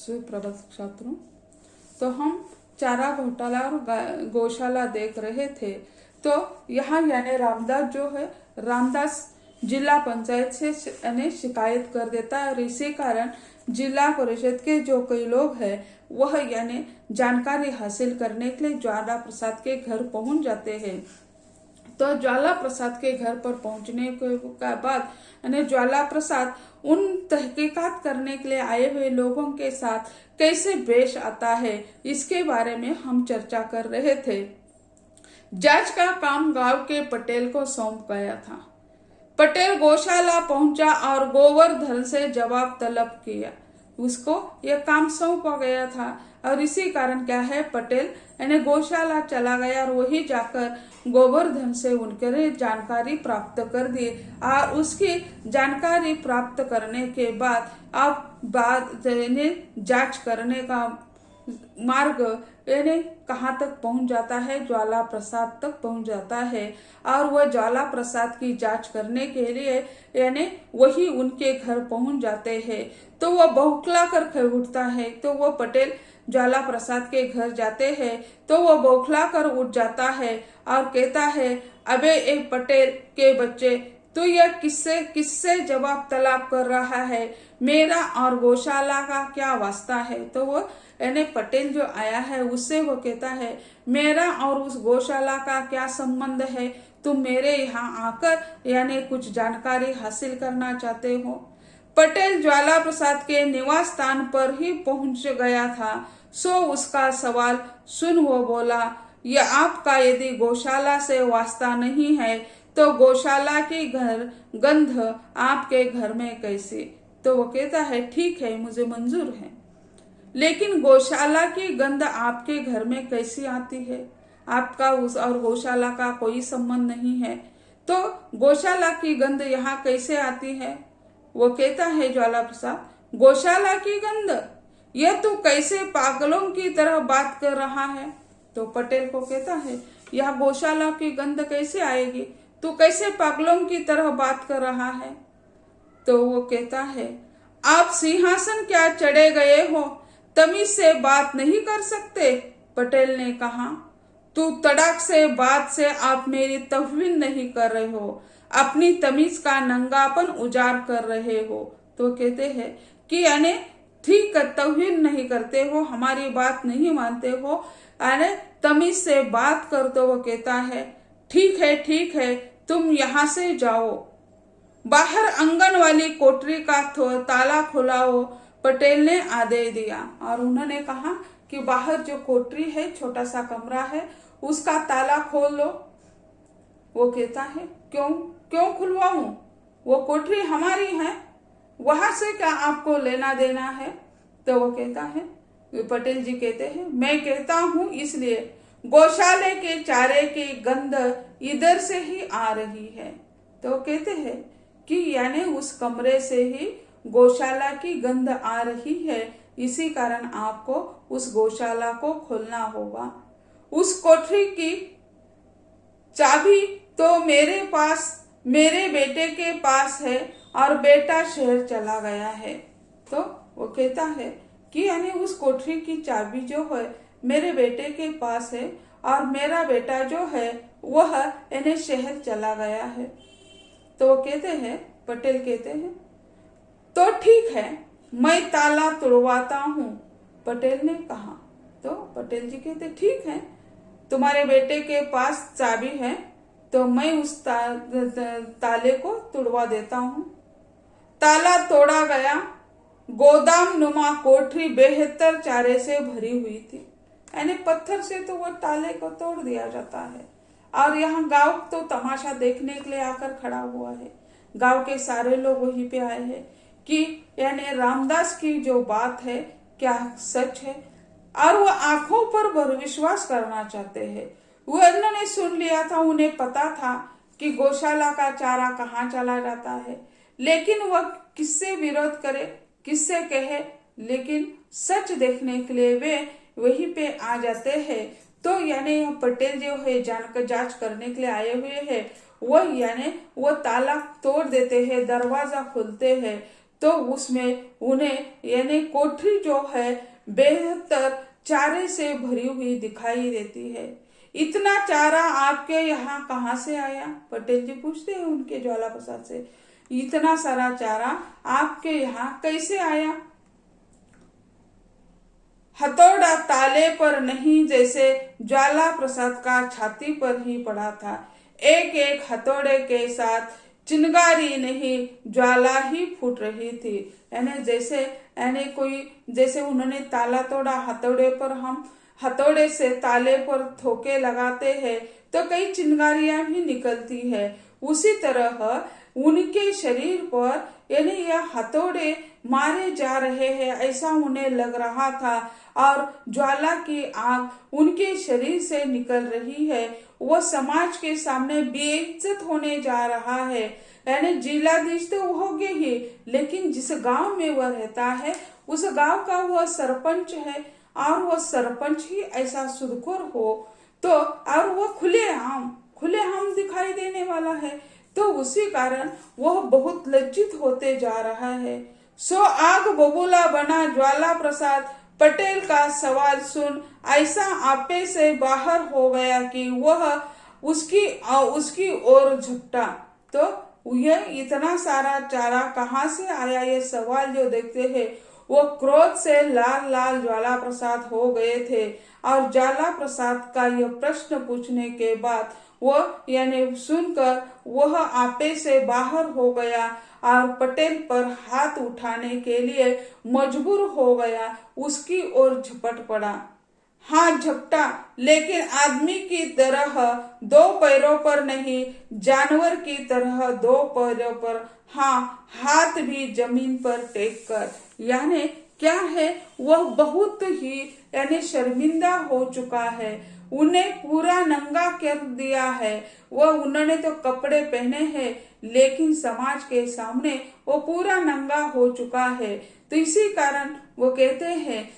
सुप्रभात छात्रों। तो हम चारा घोटाला और गौशाला देख रहे थे। तो यहाँ यानी रामदास जो है, रामदास जिला पंचायत से यानी शिकायत कर देता है और इसी कारण जिला परिषद के जो कई लोग हैं वह यानी जानकारी हासिल करने के लिए ज्वाला प्रसाद के घर पहुंच जाते हैं। तो ज्वाला प्रसाद के घर पर पहुंचने के बाद यानी ज्वाला प्रसाद उन तहकीकात करने के लिए आए हुए लोगों के साथ कैसे पेश आता है, इसके बारे में हम चर्चा कर रहे थे। जांच का काम गांव के पटेल को सौंप गया था। पटेल गौशाला पहुंचा और गोवर्धन से जवाब तलब किया। उसको यह काम सौंपा गया था और इसी कारण क्या है, पटेल यानी गौशाला चला गया और वही जाकर गोवर्धन से उनके जानकारी प्राप्त कर दी और उसकी जानकारी प्राप्त करने के बाद जांच करने का मार्ग यानी कहाँ तक पहुंच जाता है, ज्वाला प्रसाद तक पहुंच जाता है और वह ज्वाला प्रसाद की जांच करने के लिए यानी वही उनके घर पहुंच जाते हैं। तो वह बौखला कर खड़े उठता है। तो वह पटेल ज्वाला प्रसाद के घर जाते हैं तो वह बौखला कर उठ जाता है और कहता है, अबे एक पटेल के बच्चे, तो यह किससे जवाब तलब कर रहा है? मेरा और गौशाला का क्या वास्ता है? तो वो यानी पटेल जो आया है उससे वो कहता है, मेरा और उस गौशाला का क्या संबंध है? तुम मेरे यहाँ आकर यानी कुछ जानकारी हासिल करना चाहते हो? पटेल ज्वाला प्रसाद के निवास स्थान पर ही पहुंच गया था। सो उसका सवाल सुन वो बोला, यह आपका यदि गौशाला से वास्ता नहीं है तो गौशाला की गंध आपके घर में कैसे? तो वो कहता है, ठीक है, मुझे मंजूर है, लेकिन गौशाला की गंध आपके घर में कैसी आती है? आपका उस और गौशाला का कोई संबंध नहीं है, तो गौशाला की गंध यहाँ कैसे आती है? वो कहता है ज्वाला प्रसाद, गौशाला की गंध, यह तू कैसे पागलों की तरह बात कर रहा है? तो पटेल को कहता है, यह गौशाला की गंध कैसे आएगी? तू कैसे पागलों की तरह बात कर रहा है? तो वो कहता है, आप सिंहासन क्या चढ़े गए हो, तमीज से बात नहीं कर सकते? पटेल ने कहा, तू तड़ाक से बात से आप मेरी तौहीन नहीं कर रहे हो, अपनी तमीज का नंगापन उजाड़ कर रहे हो। तो कहते हैं कि यानी ठीक तौहीन नहीं करते हो, हमारी बात नहीं मानते हो, यानी तमीज से बात कर। तो वो कहता है, ठीक है, तुम यहाँ से जाओ, बाहर आंगन वाली कोठरी का ताला खुलाओ। पटेल ने आदेश दिया और उन्होंने कहा कि बाहर जो कोठरी है, छोटा सा कमरा है, उसका ताला खोल लो। वो कहता है, क्यों खुलवाऊं? वो कोठरी हमारी है, वहां से क्या आपको लेना देना है? तो वो कहता है, पटेल जी कहते हैं, मैं कहता हूं इसलिए गौशाले के चारे की गंध इधर से ही आ रही है। तो कहते हैं कि यानी उस कमरे से ही गौशाला की गंध आ रही है, इसी कारण आपको उस गौशाला को खोलना होगा। उस कोठरी की चाबी तो मेरे पास, मेरे बेटे के पास है और बेटा शहर चला गया है। तो वो कहता है कि यानी उस कोठरी की चाबी जो है मेरे बेटे के पास है और मेरा बेटा जो है वह यानी शहर चला गया है। तो वो कहते हैं, पटेल कहते हैं, तो ठीक है, मैं ताला तोड़वाता हूँ। पटेल ने कहा। तो पटेल जी कहते, ठीक है, तुम्हारे बेटे के पास चाबी है तो मैं उस ताले को तोड़वा देता हूँ। ताला तोड़ा गया। गोदाम नुमा कोठरी बेहतर चारे से भरी हुई थी, यानी पत्थर से तो वो ताले को तोड़ दिया जाता है और यहाँ गांव तो तमाशा देखने के लिए आकर खड़ा हुआ है। गांव के सारे लोग वहीं पे आए हैं कि यानी रामदास की जो बात है क्या सच है, और वो आंखों पर विश्वास करना चाहते हैं। वो उन्होंने सुन लिया था, उन्हें पता था कि गौशाला का चारा कहाँ चला जाता है, लेकिन वह किससे विरोध करे, किससे कहे, लेकिन सच देखने के लिए वे वहीं पे आ जाते हैं। तो यानी पटेल जो है जांच करने के लिए आए हुए हैं, वह यानी वो ताला तोड़ देते हैं, दरवाजा खुलते हैं। तो उसमें उन्हें यानी कोठरी जो है बेहतर चारे से भरी हुई दिखाई देती है। इतना चारा आपके यहाँ कहाँ से आया? पटेल जी पूछते हैं उनके ज्वाला प्रसाद से, इतना सारा चारा आपके यहाँ कैसे आया? हथौड़ा ताले पर नहीं, जैसे ज्वाला प्रसाद का छाती पर ही पड़ा था। एक एक हथौड़े के साथ चिंगारी नहीं, ज्वाला ही फूट रही थी। यानी जैसे उन्होंने ताला तोड़ा, हथौड़े पर हम हथौड़े से ताले पर ठोके लगाते हैं तो कई चिंगारियां भी निकलती है। उसी तरह उनके शरीर पर यानी यह हथौड़े मारे जा रहे हैं ऐसा उन्हें लग रहा था, और ज्वाला की आग उनके शरीर से निकल रही है। वह समाज के सामने बेइज्जत होने जा रहा है। यानी जिलाधीश तो हो गए ही, लेकिन जिस गांव में वह रहता है उस गांव का वह सरपंच है, और वह सरपंच ही ऐसा सुदखोर हो तो, और वह खुलेआम दिखाई देने वाला है, तो उसी कारण वह बहुत लज्जित होते जा रहा है। सो आग बबूला बना ज्वाला प्रसाद पटेल का सवाल सुन ऐसा आपे से बाहर हो गया कि वह उसकी ओर झपटा। तो यह इतना सारा चारा कहाँ से आया, ये सवाल जो देखते हैं वो क्रोध से लाल लाल ज्वाला प्रसाद हो गए थे। और ज्वाला प्रसाद का यह प्रश्न पूछने के बाद वह यानी सुनकर वह आपे से बाहर हो गया और पटेल पर हाथ उठाने के लिए मजबूर हो गया, उसकी ओर झपट पड़ा। हाथ झपटा, लेकिन आदमी की तरह दो पैरों पर नहीं, जानवर की तरह दो पैरों पर, हाँ हाथ भी जमीन पर टेक कर। यानी क्या है, वह बहुत ही यानी शर्मिंदा हो चुका है, उन्हें पूरा नंगा कर दिया है। उन्होंने तो कपड़े पहने हैं लेकिन समाज के सामने वो पूरा नंगा हो चुका है। तो इसी कारण वो कहते हैं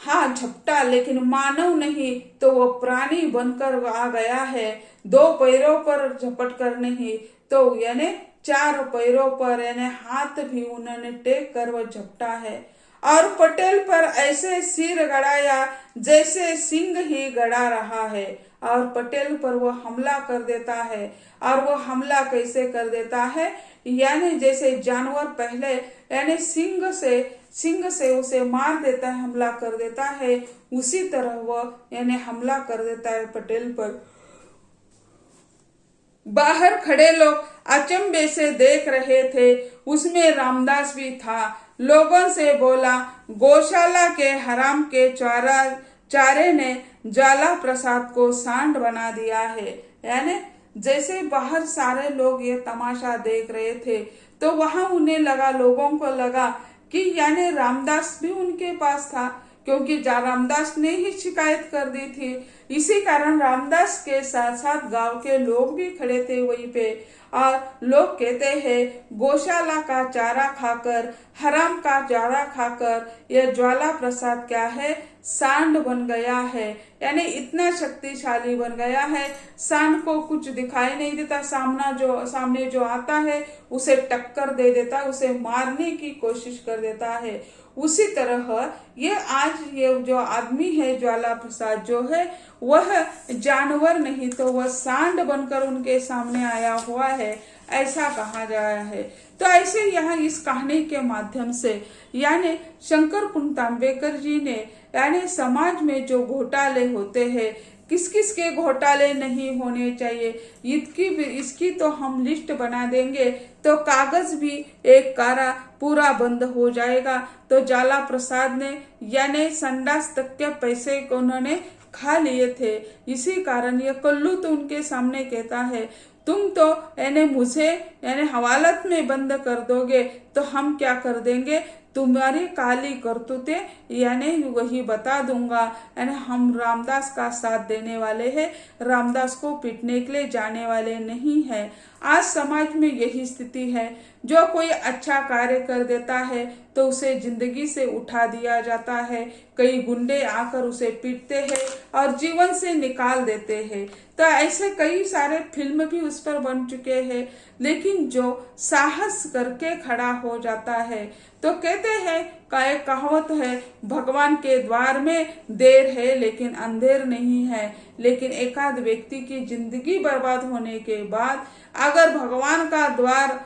हाँ झपटा, लेकिन मानव नहीं तो वो प्राणी बनकर आ गया है। दो पैरों पर झपट कर नहीं तो यानी चार पैरों पर यानी हाथ भी उन्होंने टेक कर वो झपटा है, और पटेल पर ऐसे सिर गड़ाया जैसे सिंह ही गड़ा रहा है, और पटेल पर वो हमला कर देता है। और वो हमला कैसे कर देता है, यानी जैसे जानवर पहले यानी सिंह से उसे मार देता है, हमला कर देता है, उसी तरह वो यानी हमला कर देता है पटेल पर। बाहर खड़े लोग अचंभे से देख रहे थे, उसमें रामदास भी था। लोगों से बोला, गौशाला के हराम के चारे ने ज्वाला प्रसाद को सांड बना दिया है। यानी जैसे बाहर सारे लोग ये तमाशा देख रहे थे तो वहां लोगों को लगा कि यानी रामदास भी उनके पास था, क्योंकि रामदास ने ही शिकायत कर दी थी। इसी कारण रामदास के साथ साथ गांव के लोग भी खड़े थे वहीं पे, और लोग कहते हैं गौशाला का चारा खाकर, हराम का चारा खाकर यह ज्वाला प्रसाद क्या है, सांड बन गया है। यानी इतना शक्तिशाली बन गया है, सांड को कुछ दिखाई नहीं देता, सामने जो आता है उसे टक्कर दे देता है, उसे मारने की कोशिश कर देता है। उसी तरह ये जो आदमी है ज्वाला प्रसाद जो है वह जानवर नहीं तो वह सांड बनकर उनके सामने आया हुआ है, ऐसा कहा गया है। तो ऐसे यहाँ इस कहानी के माध्यम से यानी शंकर पुनतांबेकर जी ने यानी समाज में जो घोटाले होते हैं, किस किस के घोटाले नहीं होने चाहिए, इसकी तो हम लिस्ट बना देंगे तो कागज भी एक कारा पूरा बंद हो जाएगा। तो ज्वाला प्रसाद ने यानी संडास तक के पैसे को उन्होंने खा लिए थे। इसी कारण ये कल्लू तो उनके सामने कहता है, तुम तो यानी मुझे यानी हवालत में बंद कर दोगे तो हम क्या कर देंगे, तुम्हारी काली करतूतें यानी वही बता दूंगा। यानी हम रामदास का साथ देने वाले हैं, रामदास को पीटने के लिए जाने वाले नहीं है। आज समाज में यही स्थिति है। जो कोई अच्छा कार्य कर देता है तो उसे जिंदगी से उठा दिया जाता है, कई गुंडे आकर उसे पीटते हैं और जीवन से निकाल देते हैं। तो ऐसे कई सारे फिल्म भी उस पर बन चुके हैं। लेकिन जो साहस करके खड़ा हो जाता है, तो कहते हैं का एक कहावत है, भगवान के द्वार में देर है लेकिन अंधेर नहीं है। लेकिन एकाध व्यक्ति की जिंदगी बर्बाद होने के बाद अगर भगवान का द्वार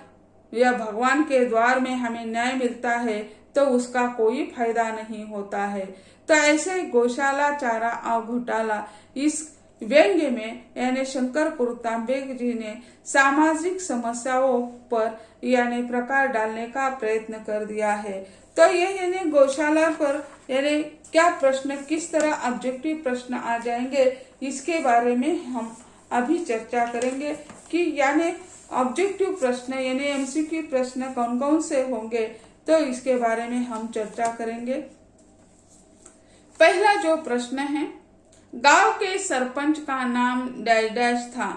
या भगवान के द्वार में हमें न्याय मिलता है तो उसका कोई फायदा नहीं होता है। तो ऐसे गौशाला चारा और घोटाला इस व्यंग्य में यानी शंकर कुरुतांबे जी ने सामाजिक समस्याओं पर यानी प्रकाश डालने का प्रयत्न कर दिया है। तो ये यानी गौशाला पर यानी क्या प्रश्न, किस तरह ऑब्जेक्टिव प्रश्न आ जाएंगे, इसके बारे में हम अभी चर्चा करेंगे कि यानी ऑब्जेक्टिव प्रश्न यानी एमसीक्यू प्रश्न कौन कौन से होंगे। तो इसके बारे में हम चर्चा करेंगे। पहला जो प्रश्न है, गांव के सरपंच का नाम डैश डैश था।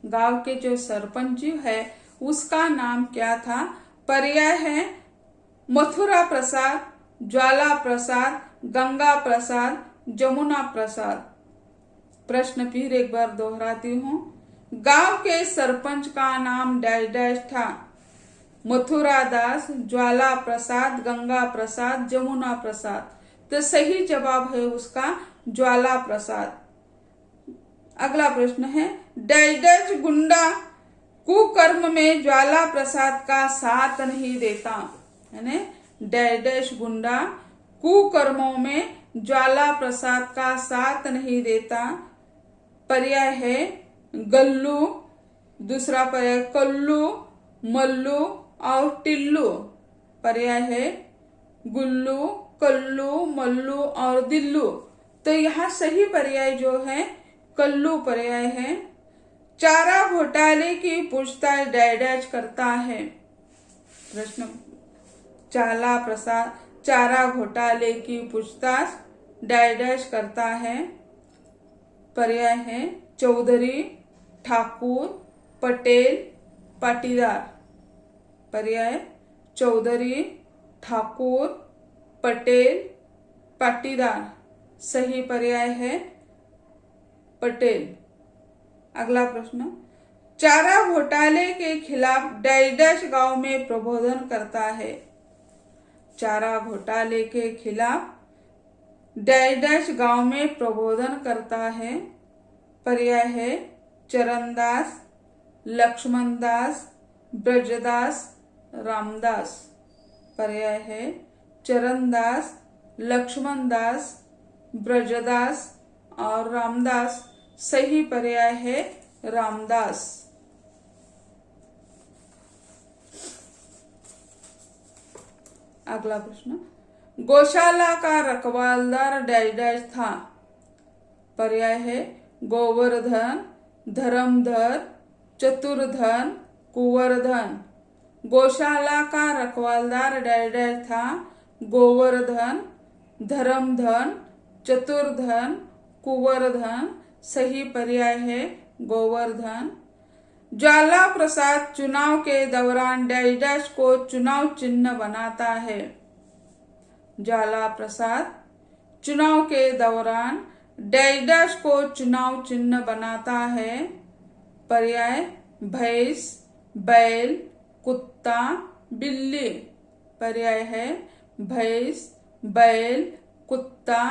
गांव के जो सरपंच है उसका नाम क्या था? पर्याय है मथुरा प्रसाद, ज्वाला प्रसाद, गंगा प्रसाद, जमुना प्रसाद। प्रश्न फिर एक बार दोहराती हूँ। गांव के सरपंच का नाम डैश डैश था। मथुरा दास, ज्वाला प्रसाद, गंगा प्रसाद, जमुना प्रसाद। तो सही जवाब है उसका ज्वाला प्रसाद। अगला प्रश्न है, डैश डैश गुंडा कुकर्म में ज्वाला प्रसाद का साथ नहीं देता। यानी डैश डैश गुंडा कुकर्मों में ज्वाला प्रसाद का साथ नहीं देता। पर्याय है गल्लू, दूसरा पर्याय कल्लू, मल्लू और टिल्लू। पर्याय है गुल्लू, कल्लू, मल्लू और दिल्लू। तो यहाँ सही पर्याय जो है कल्लू पर्याय है। चारा घोटाले की पूछताछ डैश डैश करता है। प्रश्न, चारा घोटाले की पूछताछ डैश डैश करता है। पर्याय है चौधरी, ठाकुर, पटेल, पाटीदार। पर्याय चौधरी, ठाकुर, पटेल, पाटीदार। सही पर्याय है पटेल। अगला प्रश्न, चारा घोटाले के खिलाफ डैश डैश गांव में प्रबोधन करता है। चारा घोटाले के खिलाफ डैश डैश गांव में प्रबोधन करता है। पर्याय है चरणदास, लक्ष्मणदास, ब्रजदास, रामदास। पर्याय है चरणदास, लक्ष्मणदास, ब्रजदास और रामदास। सही पर्याय है रामदास। अगला प्रश्न, गौशाला का रखवालदार डैश डैश था। पर्याय है गोवर्धन, धर्मधर, चतुर्धन, कुंवरधन। गौशाला का रखवालदार डैश डैश था। गोवर्धन, धर्मधन, चतुर्धन, कुंवरधन। सही पर्याय है गोवर्धन। ज्वाला प्रसाद चुनाव के दौरान डैश डैश को चुनाव चिन्ह बनाता है। ज्वाला प्रसाद चुनाव के दौरान डैश डैश को चुनाव चिन्ह बनाता है। पर्याय भैंस, बैल, कुत्ता, बिल्ली। पर्याय है भैंस, बैल, कुत्ता,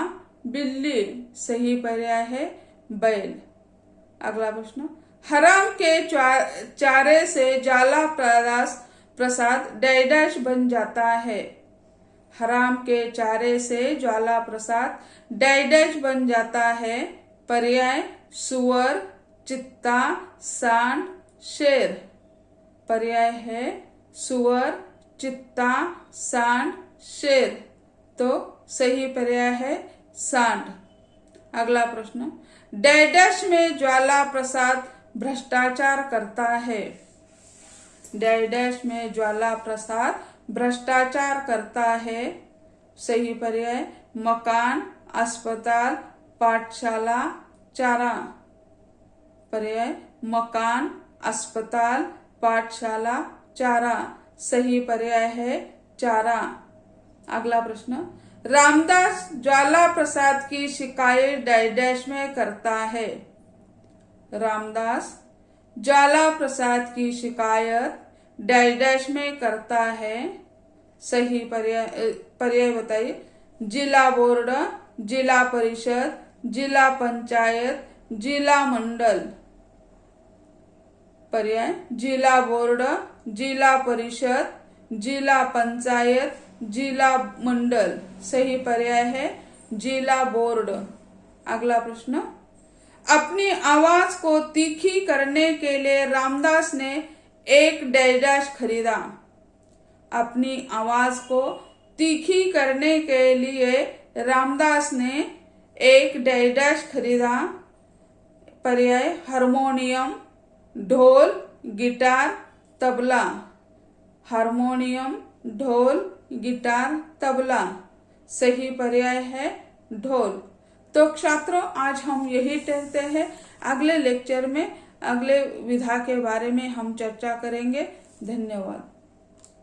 बिल्ली। सही पर्याय है बैल। अगला प्रश्न, हराम के चारे से ज्वाला प्रसाद डैश डैश बन जाता है। हराम के चारे से ज्वाला प्रसाद डैश डैश बन जाता है। पर्याय सुअर, चित्ता, सांड, शेर। पर्याय है सुअर, चित्ता, सांड, शेर। तो सही पर्याय है सांड। अगला प्रश्न, डैश डैश में ज्वाला प्रसाद भ्रष्टाचार करता है। डैश डैश में ज्वाला प्रसाद भ्रष्टाचार करता है। सही पर्याय मकान, अस्पताल, पाठशाला, चारा। पर्याय मकान, अस्पताल, पाठशाला, चारा। सही पर्याय है चारा। अगला प्रश्न, रामदास ज्वाला प्रसाद की शिकायत डैश डैश में करता है। रामदास ज्वाला प्रसाद की शिकायत डैश डैश में करता है। सही पर्याय बताइए। जिला बोर्ड, जिला परिषद, जिला पंचायत, जिला मंडल। पर्याय जिला बोर्ड, जिला परिषद, जिला पंचायत, जिला मंडल। सही पर्याय है जिला बोर्ड। अगला प्रश्न, अपनी आवाज को तीखी करने के लिए रामदास ने एक डैश डैश खरीदा। अपनी आवाज को तीखी करने के लिए रामदास ने एक डैश डैश खरीदा। पर्याय हारमोनियम, ढोल, गिटार, तबला। हारमोनियम, ढोल, गिटार, तबला। सही पर्याय है ढोल। तो छात्रों, आज हम यही कहते हैं। अगले लेक्चर में अगले विधा के बारे में हम चर्चा करेंगे। धन्यवाद।